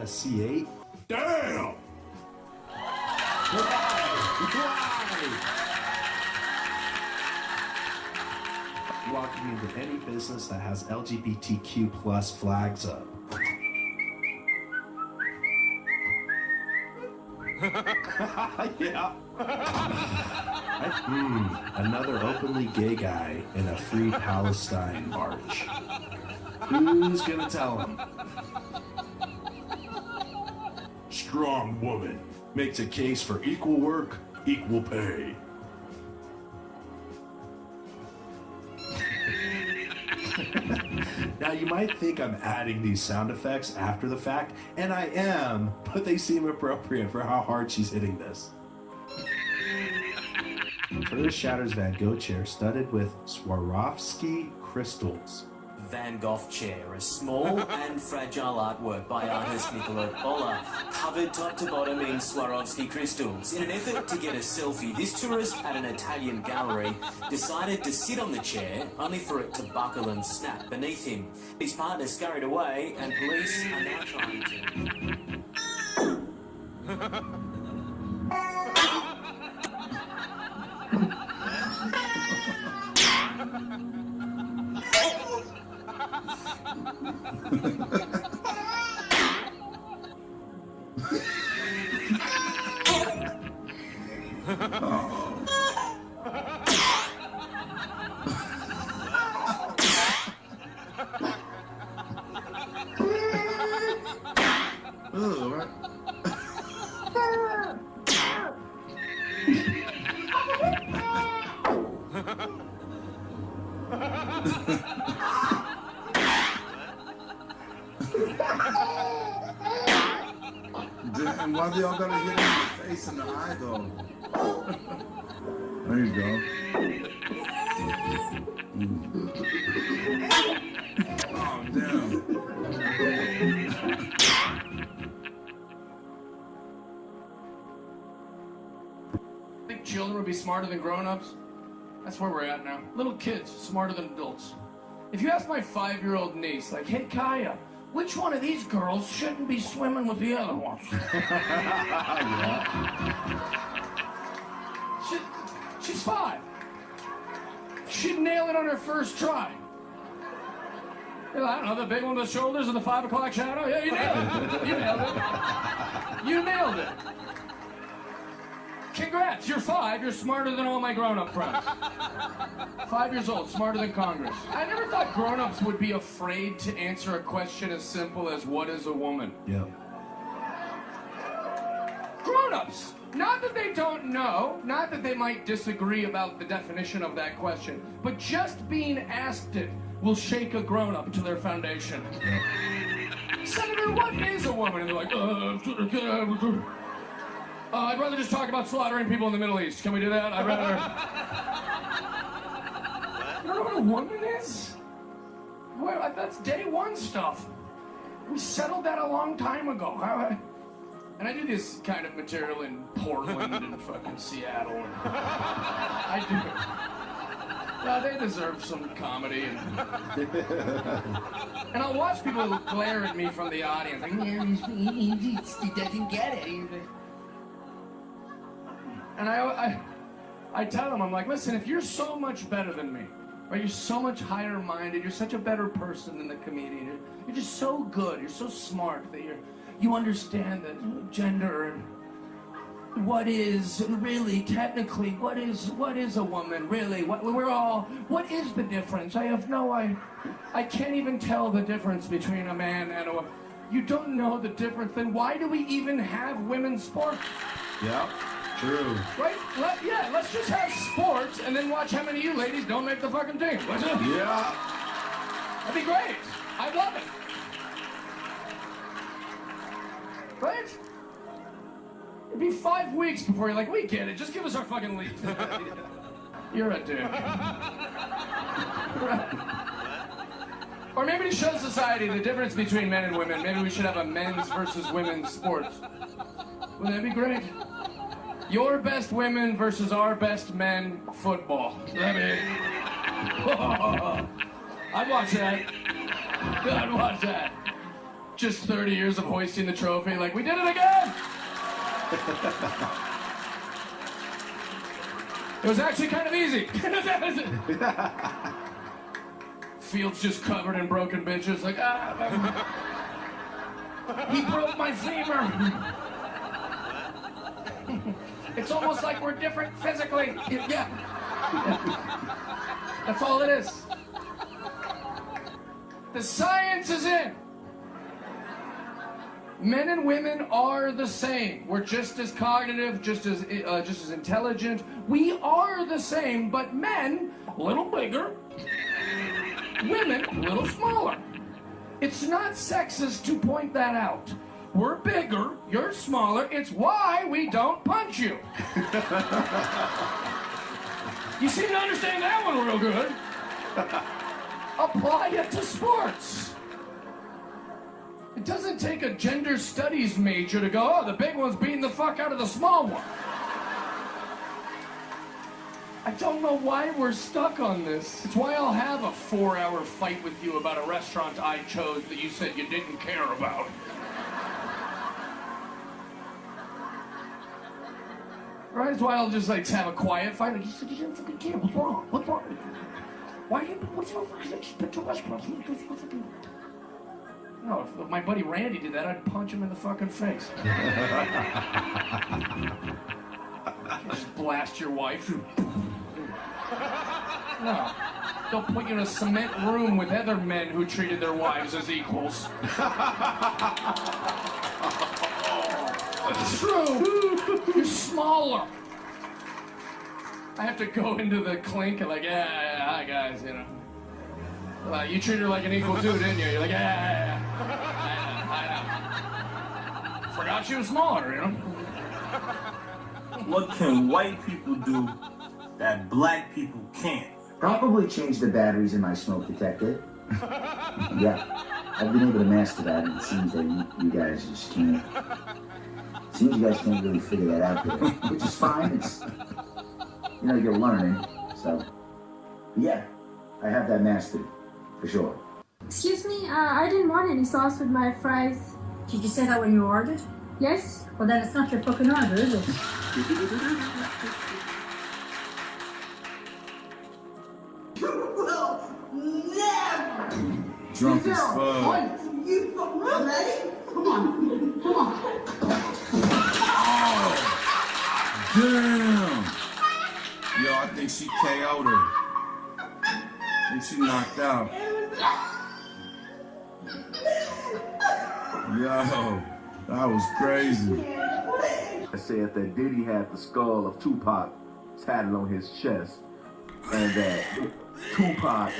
C8? Damn! Why? Walking into any business that has LGBTQ plus flags up. Yeah. Another openly gay guy in a Free Palestine march. Who's gonna tell him? Strong woman makes a case for equal work, equal pay. Now you might think I'm adding these sound effects after the fact, and I am, but they seem appropriate for how hard she's hitting this. Curtis shatters Van Gogh chair studded with Swarovski crystals. Van Gogh chair, a small and fragile artwork by artist Nicola Bolla, covered top to bottom in Swarovski crystals. In an effort to get a selfie, this tourist at an Italian gallery decided to sit on the chair, only for it to buckle and snap beneath him. His partner scurried away, and police are now trying to... And why do y'all gotta hit him in the face and the eye though? There you go. Oh damn. Think children would be smarter than grown-ups? That's where we're at now. Little kids, smarter than adults. If you ask my 5-year-old niece, like, hey Kaya, which one of these girls shouldn't be swimming with the other ones? She's 5. She'd nail it on her first try. I don't know, the big one with the shoulders and the 5 o'clock shadow? Yeah, you nailed it. You nailed it. You nailed it. Congrats, you're 5. You're smarter than all my grown-up friends. 5 years old, smarter than Congress. I never thought grown-ups would be afraid to answer a question as simple as, what is a woman? Yeah. Grown-ups! Not that they don't know, not that they might disagree about the definition of that question, but just being asked it will shake a grown-up to their foundation. Yeah. Senator, what is a woman? And they're like, I'd rather just talk about slaughtering people in the Middle East. Can we do that? I'd rather... You don't know what a woman is? Well, that's day one stuff. We settled that a long time ago. And I do this kind of material in Portland and fucking Seattle. And I do. Well, they deserve some comedy. And I'll watch people glare at me from the audience. Like, he doesn't get it. And I tell them, I'm like, listen, if you're so much better than me, right? You're so much higher minded, you're such a better person than the comedian, you're just so good, you're so smart that you understand that gender and what is really, technically, what is a woman, really? What is the difference? I can't even tell the difference between a man and a woman. You don't know the difference, then why do we even have women's sports? Yeah. True. Right? Let's just have sports and then watch how many of you ladies don't make the fucking team. Yeah. That'd be great. I'd love it. Right? It'd be 5 weeks before you're like, we get it, just give us our fucking leave. You're a dick. Or maybe to show society the difference between men and women, maybe we should have a men's versus women's sports. Wouldn't that be great? Your best women versus our best men football. I'd watch that. I'd watch that. Just 30 years of hoisting the trophy, like, we did it again! It was actually kind of easy. Field's just covered in broken bitches, like, he broke my femur. It's almost like we're different physically. Yeah. That's all it is. The science is in. Men and women are the same. We're just as cognitive, just as intelligent. We are the same, but men, a little bigger. Women, a little smaller. It's not sexist to point that out. We're bigger, you're smaller, it's why we don't punch you. You seem to understand that one real good. Apply it to sports. It doesn't take a gender studies major to go, oh, the big one's beating the fuck out of the small one. I don't know why we're stuck on this. It's why I'll have a 4-hour fight with you about a restaurant I chose that you said you didn't care about. Right? That's why I'll just like have a quiet fight. Like, you said you didn't fucking care. What's wrong? What's wrong? Why are you? What's wrong? I just picked a restaurant. No, if my buddy Randy did that, I'd punch him in the fucking face. Just blast your wife. No. They'll put you in a cement room with other men who treated their wives as equals. It's true. You're smaller. I have to go into the clink and like, yeah, hi guys, you know. You treated her like an equal too, didn't you? You're like, yeah. I know. Forgot she was smaller, you know. What can white people do that black people can't? Probably change the batteries in my smoke detector. Yeah, I've been able to master that, and it seems that you guys just can't. It seems you guys can't really figure that out there, which is fine. It's, you know, you're learning, so. Yeah, I have that mastered, for sure. Excuse me, I didn't want any sauce with my fries. Did you say that when you ordered? Yes? Well, then it's not your fucking order, is it? Drunk as fuck. You ready? Come on. Damn! Yo, I think she KO'd her. I think she knocked out. Yo, that was crazy. I said that Diddy had the skull of Tupac tatted on his chest, and that Tupac,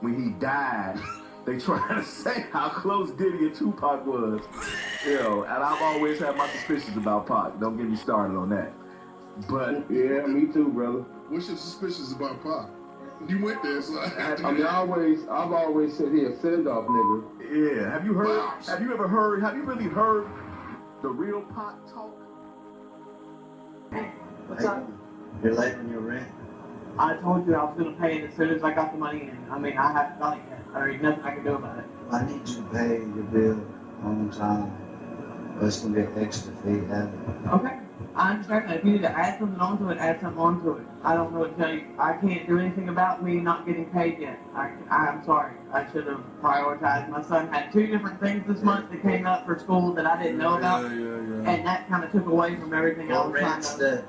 when he died, they trying to say how close Diddy and Tupac was. Yo, and I've always had my suspicions about Pac. Don't get me started on that. But yeah, me too, brother. What's your suspicions about Pac? You went there, so I've always said he a send-off nigga. Yeah, have you really heard the real Pac talk? What's up? You're late on your rent. I told you I was going to pay it as soon as I got the money in. I mean, I haven't done it yet. There ain't nothing I can do about it. I need you to pay your bill on time. Or it's going to be an extra fee added. Okay. I understand that. If you need to add something onto it, add something onto it. I don't know what to tell you. I can't do anything about me not getting paid yet. I'm sorry. I should have prioritized. My son had 2 different things this month that came up for school that I didn't know about. Yeah. And that kind of took away from everything I was trying to do.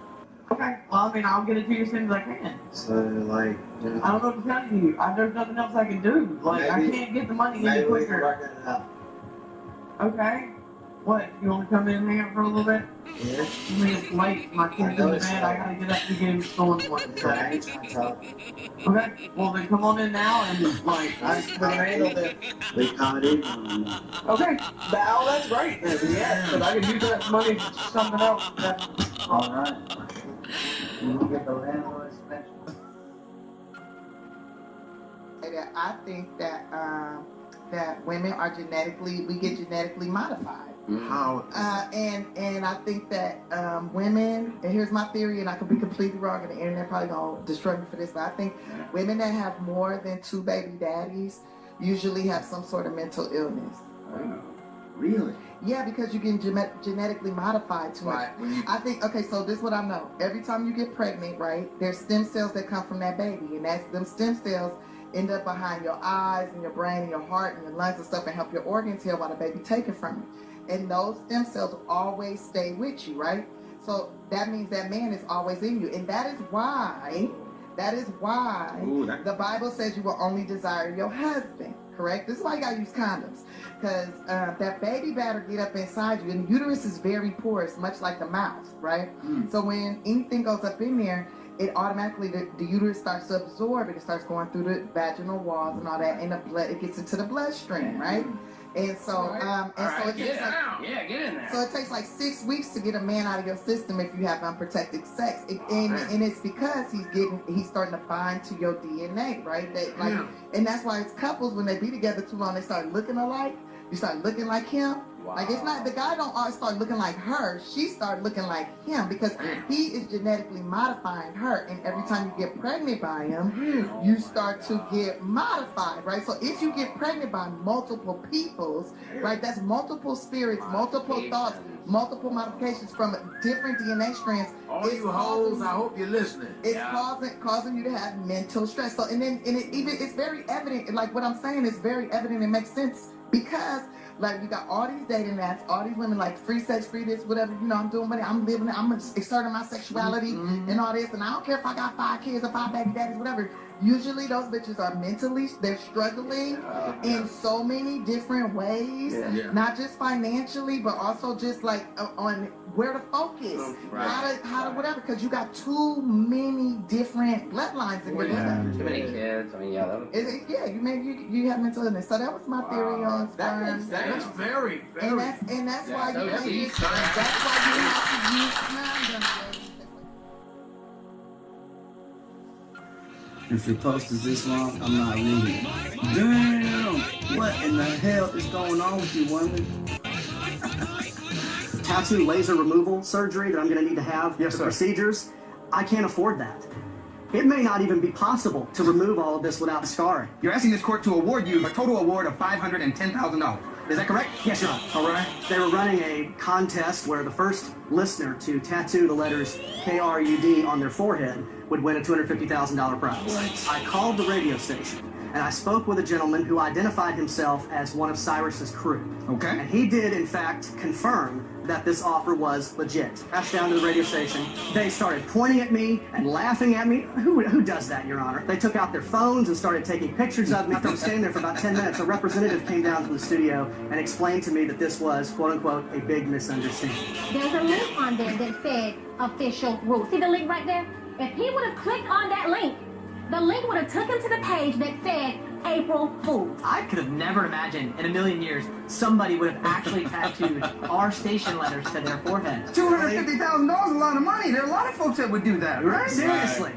Okay. Well, I mean, I'll get it to you as soon as I can. So, like, you know, I don't know what to tell you. There's nothing else I can do. Like, I can't get the money any quicker. Maybe we can work it out. Okay. What? You want to come in here for a little bit? Yeah. I mean, it's late. My kid's in bed. I gotta get up to get him stolen for him. I ain't trying to talk. Okay. Well, then come on in now and like I handle the comedy. Okay. Now that's great. Yeah. But I can use that money for something else. All right. You get the landlord special. I think that that women are we get genetically modified. How? And I think that women, and here's my theory, and I could be completely wrong, and the internet probably gonna destroy me for this, but I think women that have more than 2 baby daddies usually have some sort of mental illness. Really? Yeah, because you get genetically modified too much. I think, okay, so this is what I know. Every time you get pregnant, right, there's stem cells that come from that baby, and them stem cells end up behind your eyes and your brain and your heart and your lungs and stuff and help your organs heal while the baby taken from you. And those stem cells always stay with you, right? So that means that man is always in you. And that is why the Bible says you will only desire your husband, correct? This is why you gotta use condoms. Because that baby better get up inside you. And the uterus is very porous, much like the mouth, right? So when anything goes up in there, it automatically, the uterus starts to absorb it. It starts going through the vaginal walls and all that, and the blood, it gets into the bloodstream, right? And so, so it takes get in there. So it takes like 6 weeks to get a man out of your system if you have unprotected sex, and it's because he's starting to bind to your DNA, right? And that's why it's couples, when they be together too long, they start looking alike. You start looking like him. Wow. Like, it's not, the guy don't always start looking like her. She started looking like him because he is genetically modifying her. And every time you get pregnant by him, you start to get modified, right? So if you get pregnant by multiple peoples, right, that's multiple spirits, multiple thoughts, multiple modifications from different DNA strands. All you hoes, I hope you're listening. It's causing you to have mental stress. So, it's very evident, like what I'm saying is very evident and makes sense because, like, you got all these dating apps, all these women like free sex, free this, whatever, you know, I'm doing money, I'm living it, I'm exerting my sexuality and all this, and I don't care if I got 5 kids or 5 baby daddies, whatever. Usually those bitches are mentally, they're struggling in so many different ways, not just financially, but also just like on where to focus, how to whatever, because you got too many different bloodlines in your life. Too many kids. I mean, you have mental illness. So that was my theory on sperm. That's very, and that's why you have to use condoms. If your post is this long, I'm not reading it. Damn! What in the hell is going on with you, woman? Tattoo laser removal surgery that I'm going to need to have, the procedures, I can't afford that. It may not even be possible to remove all of this without scarring. You're asking this court to award you a total award of $510,000. Is that correct? Yes, Your Honor. All right. They were running a contest where the first listener to tattoo the letters KRUD on their forehead would win a $250,000 prize. What? I called the radio station and I spoke with a gentleman who identified himself as one of Cyrus's crew. Okay. And he did, in fact, confirm that this offer was legit. Crashed down to the radio station. They started pointing at me and laughing at me. Who does that, Your Honor? They took out their phones and started taking pictures of me. After I was standing there for about 10 minutes, a representative came down from the studio and explained to me that this was, quote unquote, a big misunderstanding. There's a link on there that said official rules. See the link right there? If he would have clicked on that link, the link would have took him to the page that said April Fools. I could have never imagined in a million years somebody would have actually tattooed our station letters to their forehead. $250,000 is a lot of money. There are a lot of folks that would do that, right? Seriously.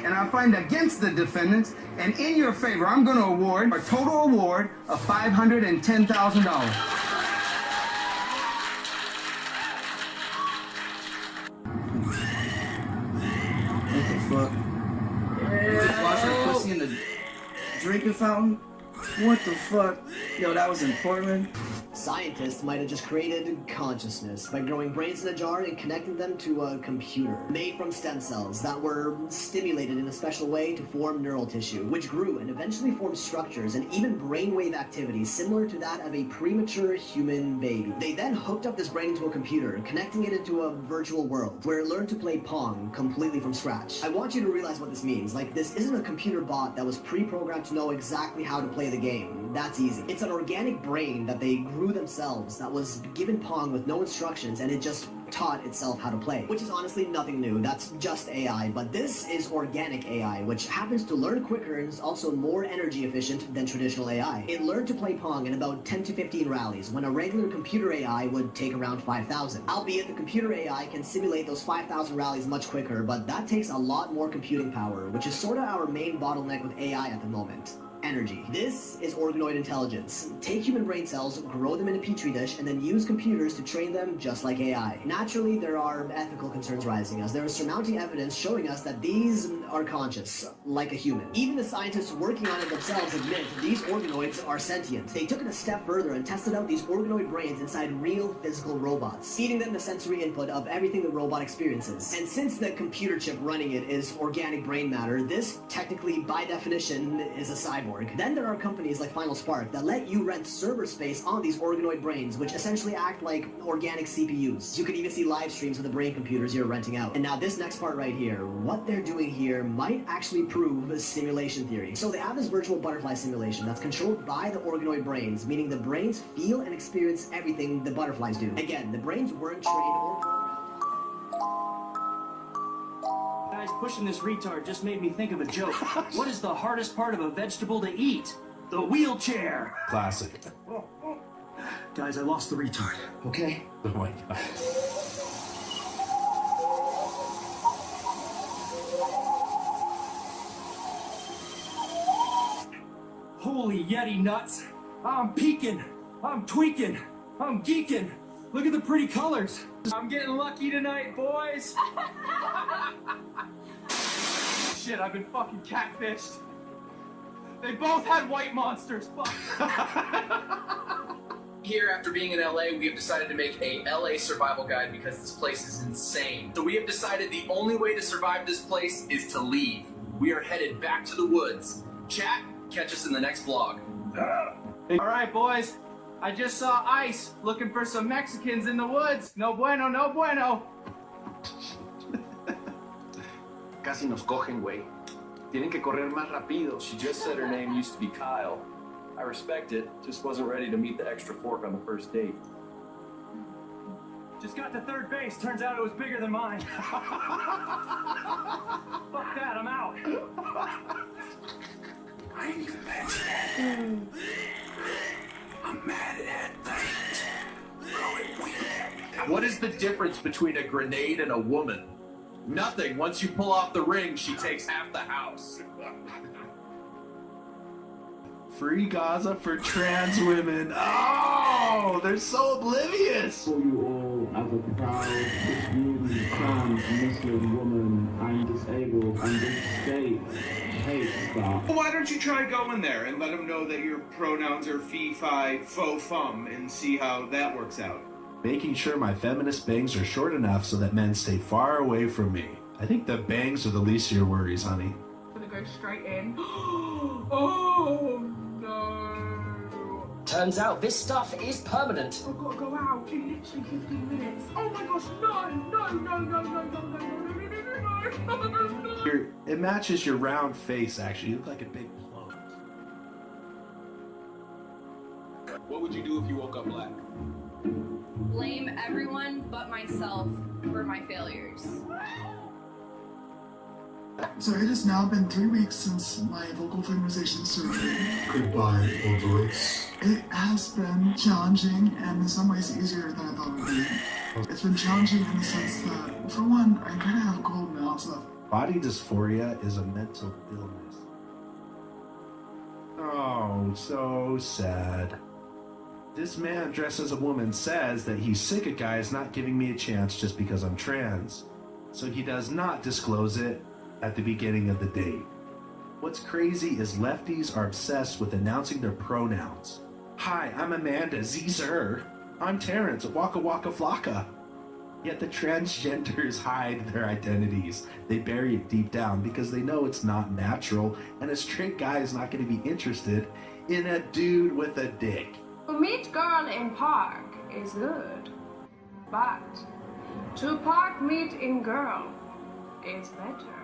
And I find against the defendants, and in your favor, I'm going to award a total award of $510,000. Fuck. Wash her pussy in the drinking fountain? What the fuck? Yo, that was in Portland. Scientists might have just created consciousness by growing brains in a jar and connecting them to a computer made from stem cells that were stimulated in a special way to form neural tissue, which grew and eventually formed structures and even brainwave activities similar to that of a premature human baby. They then hooked up this brain into a computer, connecting it into a virtual world where it learned to play Pong completely from scratch. I want you to realize what this means. Like, this isn't a computer bot that was pre-programmed to know exactly how to play the game. that's easy. It's an organic brain that they grew themselves that was given Pong with no instructions, and it just taught itself how to play, which is honestly nothing new. That's just AI, but this is organic AI, which happens to learn quicker and is also more energy efficient than traditional AI. It learned to play Pong in about 10 to 15 rallies, when a regular computer AI would take around 5,000. Albeit the computer AI can simulate those 5,000 rallies much quicker, but that takes a lot more computing power, which is sort of our main bottleneck with AI at the moment. Energy. This is organoid intelligence. Take human brain cells, grow them in a petri dish, and then use computers to train them just like AI. Naturally, there are ethical concerns rising, as there is surmounting evidence showing us that these are conscious, like a human. Even the scientists working on it themselves admit these organoids are sentient. They took it a step further and tested out these organoid brains inside real physical robots, feeding them the sensory input of everything the robot experiences. And since the computer chip running it is organic brain matter, this technically, by definition, is a cyborg. Then there are companies like Final Spark that let you rent server space on these organoid brains, which essentially act like organic CPUs. You can even see live streams of the brain computers you're renting out. And now this next part right here, what they're doing here might actually prove simulation theory. So they have this virtual butterfly simulation that's controlled by the organoid brains, meaning the brains feel and experience everything the butterflies do. Again, the brains weren't trained or Guys, pushing this retard just made me think of a joke. What is the hardest part of a vegetable to eat? The wheelchair. Classic. Guys, I lost the retard. Okay. Oh my god. Holy Yeti nuts. I'm peeking. I'm tweaking. I'm geeking. Look at the pretty colors. I'm getting lucky tonight, boys. Shit, I've been fucking catfished. They both had white monsters. Fuck. Here, after being in LA, we have decided to make a LA survival guide because this place is insane. So we have decided the only way to survive this place is to leave. We are headed back to the woods. Chat, catch us in the next vlog. All right, boys. I just saw Ice looking for some Mexicans in the woods. No bueno, no bueno. Casi nos cogen, güey. Tienen que correr más rápido. She just said her name used to be Kyle. I respect it, just wasn't ready to meet the extra fork on the first date. Just got to third base. Turns out it was bigger than mine. Fuck that, I'm out. I ain't even mentioned it. I'm mad at things. What is the difference between a grenade and a woman? Nothing. Once you pull off the ring, she takes half the house. Free Gaza for trans women. Oh, they're so oblivious. For you all, as a proud, Christian, trans, Muslim woman, I'm disabled, and this state hates that. Well, why don't you try going there and let them know that your pronouns are fee, fi, fo, fum, and see how that works out. Making sure my feminist bangs are short enough so that men stay far away from me. I think the bangs are the least of your worries, honey. I'm gonna go straight in. Oh no! Turns out this stuff is permanent. I've got to go out in literally 15 minutes. Oh my gosh, no. It matches your round face, actually. You look like a big plum. What would you do if you woke up black? Blame everyone but myself for my failures. So it has now been 3 weeks since my vocal feminization surgery. Goodbye, old voice. It has been challenging and in some ways easier than I thought it would be. It's been challenging in the sense that, for one, I kind of have a cold now, so... Body dysphoria is a mental illness. Oh, so sad. This man dressed as a woman says that he's sick of guys not giving me a chance just because I'm trans. So he does not disclose it at the beginning of the date. What's crazy is lefties are obsessed with announcing their pronouns. Hi, I'm Amanda, Zer. I'm Terrence, Waka Waka Flocka. Yet the transgenders hide their identities. They bury it deep down because they know it's not natural, and a straight guy is not going to be interested in a dude with a dick. To meet girl in park is good, but to park meet in girl is better.